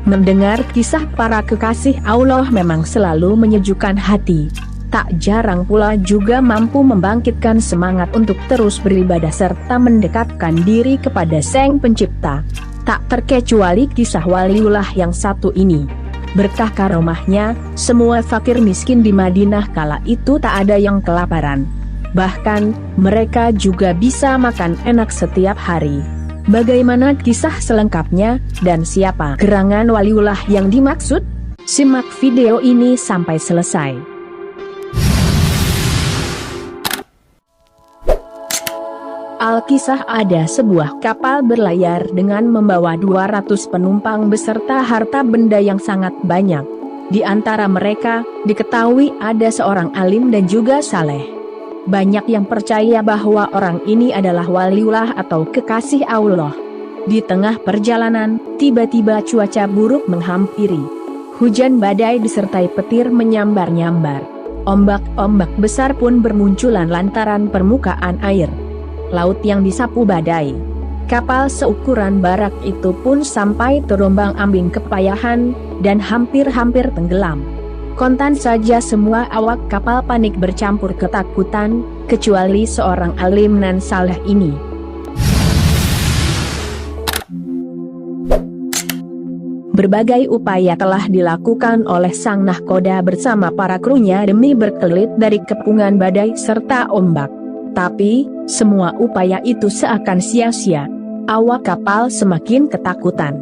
Mendengar kisah para kekasih Allah memang selalu menyejukkan hati. Tak jarang pula juga mampu membangkitkan semangat untuk terus beribadah serta mendekatkan diri kepada Sang Pencipta. Tak terkecuali kisah waliullah yang satu ini. Berkah karomahnya, semua fakir miskin di Madinah kala itu tak ada yang kelaparan. Bahkan, mereka juga bisa makan enak setiap hari. Bagaimana kisah selengkapnya, dan siapa gerangan waliullah yang dimaksud? Simak video ini sampai selesai. Alkisah ada sebuah kapal berlayar dengan membawa 200 penumpang beserta harta benda yang sangat banyak. Di antara mereka, diketahui ada seorang alim dan juga saleh. Banyak yang percaya bahwa orang ini adalah waliullah atau kekasih Allah. Di tengah perjalanan, tiba-tiba cuaca buruk menghampiri. Hujan badai disertai petir menyambar-nyambar. Ombak-ombak besar pun bermunculan lantaran permukaan air laut yang disapu badai. Kapal seukuran barak itu pun sampai terombang-ambing kepayahan, dan hampir-hampir tenggelam. Kontan saja semua awak kapal panik bercampur ketakutan, kecuali seorang alim nan saleh ini. Berbagai upaya telah dilakukan oleh sang nahkoda bersama para krunya demi berkelit dari kepungan badai serta ombak. Tapi, semua upaya itu seakan sia-sia. Awak kapal semakin ketakutan.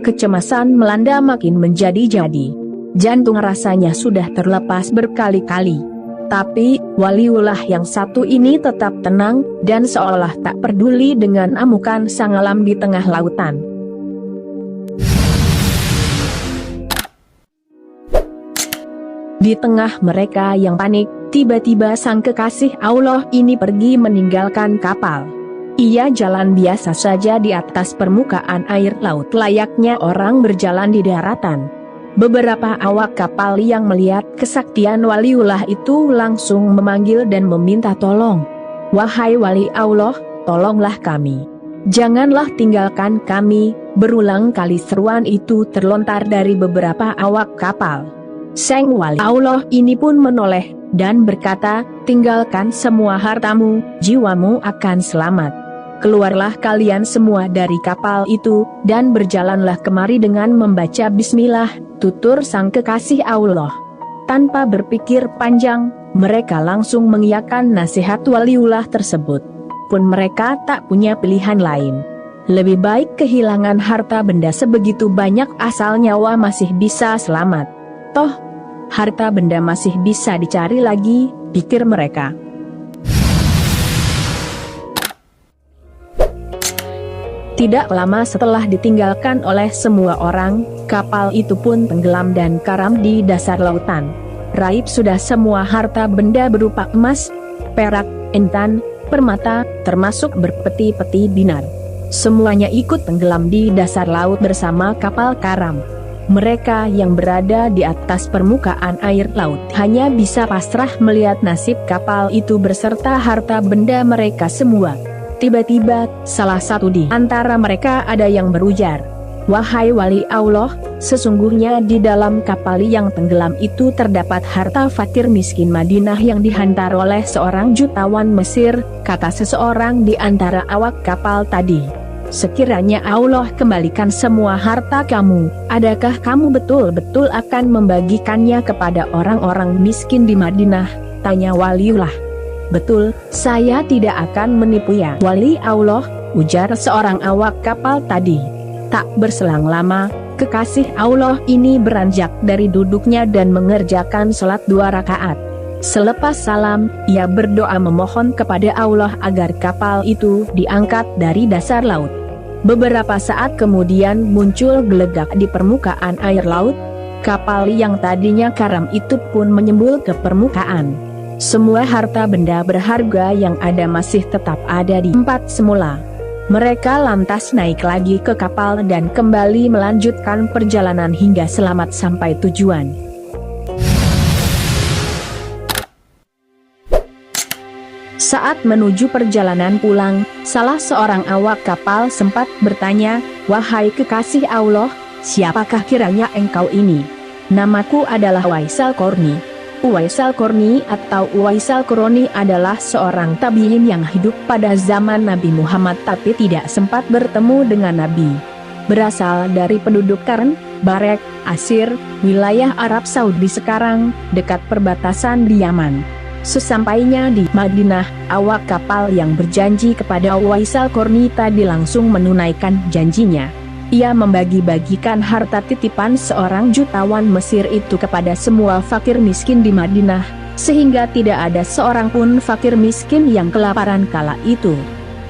Kecemasan melanda makin menjadi-jadi. Jantung rasanya sudah terlepas berkali-kali. Tapi, waliullah yang satu ini tetap tenang, dan seolah tak peduli dengan amukan sang alam di tengah lautan. Di tengah mereka yang panik, tiba-tiba sang kekasih Allah ini pergi meninggalkan kapal. Ia jalan biasa saja di atas permukaan air laut layaknya orang berjalan di daratan. Beberapa awak kapal yang melihat kesaktian waliullah itu langsung memanggil dan meminta tolong. "Wahai wali Allah, tolonglah kami. Janganlah tinggalkan kami." Berulang kali seruan itu terlontar dari beberapa awak kapal. Sang wali Allah ini pun menoleh dan berkata, "Tinggalkan semua hartamu, jiwamu akan selamat. Keluarlah kalian semua dari kapal itu, dan berjalanlah kemari dengan membaca bismillah," tutur sang kekasih Allah. Tanpa berpikir panjang, mereka langsung mengiyakan nasihat waliullah tersebut. Pun mereka tak punya pilihan lain. Lebih baik kehilangan harta benda sebegitu banyak asal nyawa masih bisa selamat. Toh, harta benda masih bisa dicari lagi, pikir mereka. Tidak lama setelah ditinggalkan oleh semua orang, kapal itu pun tenggelam dan karam di dasar lautan. Raib sudah semua harta benda berupa emas, perak, intan, permata, termasuk berpeti-peti dinar. Semuanya ikut tenggelam di dasar laut bersama kapal karam. Mereka yang berada di atas permukaan air laut hanya bisa pasrah melihat nasib kapal itu beserta harta benda mereka semua. Tiba-tiba, salah satu di antara mereka ada yang berujar, "Wahai wali Allah, sesungguhnya di dalam kapal yang tenggelam itu terdapat harta fakir miskin Madinah yang dihantar oleh seorang jutawan Mesir," kata seseorang di antara awak kapal tadi. "Sekiranya Allah kembalikan semua harta kamu, adakah kamu betul-betul akan membagikannya kepada orang-orang miskin di Madinah?" tanya waliullah. "Betul, saya tidak akan menipu ya wali Allah," ujar seorang awak kapal tadi. Tak berselang lama, kekasih Allah ini beranjak dari duduknya dan mengerjakan sholat 2 rakaat. Selepas salam, ia berdoa memohon kepada Allah agar kapal itu diangkat dari dasar laut. Beberapa saat kemudian muncul gelegak di permukaan air laut. Kapal yang tadinya karam itu pun menyembul ke permukaan. Semua harta benda berharga yang ada masih tetap ada di tempat semula. Mereka lantas naik lagi ke kapal dan kembali melanjutkan perjalanan hingga selamat sampai tujuan. Saat menuju perjalanan pulang, salah seorang awak kapal sempat bertanya, "Wahai kekasih Allah, siapakah kiranya engkau ini?" "Namaku adalah Uwaisal Qarni." Uwaisal Qarni atau Uwaisal Qarni adalah seorang tabi'in yang hidup pada zaman Nabi Muhammad tapi tidak sempat bertemu dengan Nabi. Berasal dari penduduk Qarn, Barek, Asir, wilayah Arab Saudi sekarang, dekat perbatasan di Yaman. Sesampainya di Madinah, awak kapal yang berjanji kepada Uwaisal Qarni tadi langsung menunaikan janjinya. Ia membagi-bagikan harta titipan seorang jutawan Mesir itu kepada semua fakir miskin di Madinah, sehingga tidak ada seorang pun fakir miskin yang kelaparan kala itu.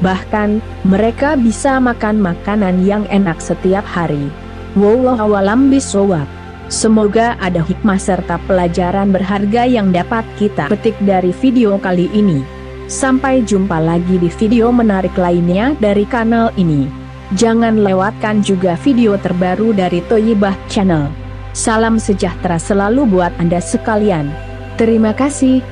Bahkan, mereka bisa makan makanan yang enak setiap hari. Wallahu a'lam bishawab. Semoga ada hikmah serta pelajaran berharga yang dapat kita petik dari video kali ini. Sampai jumpa lagi di video menarik lainnya dari kanal ini. Jangan lewatkan juga video terbaru dari Thayyibah Channel. Salam sejahtera selalu buat Anda sekalian. Terima kasih.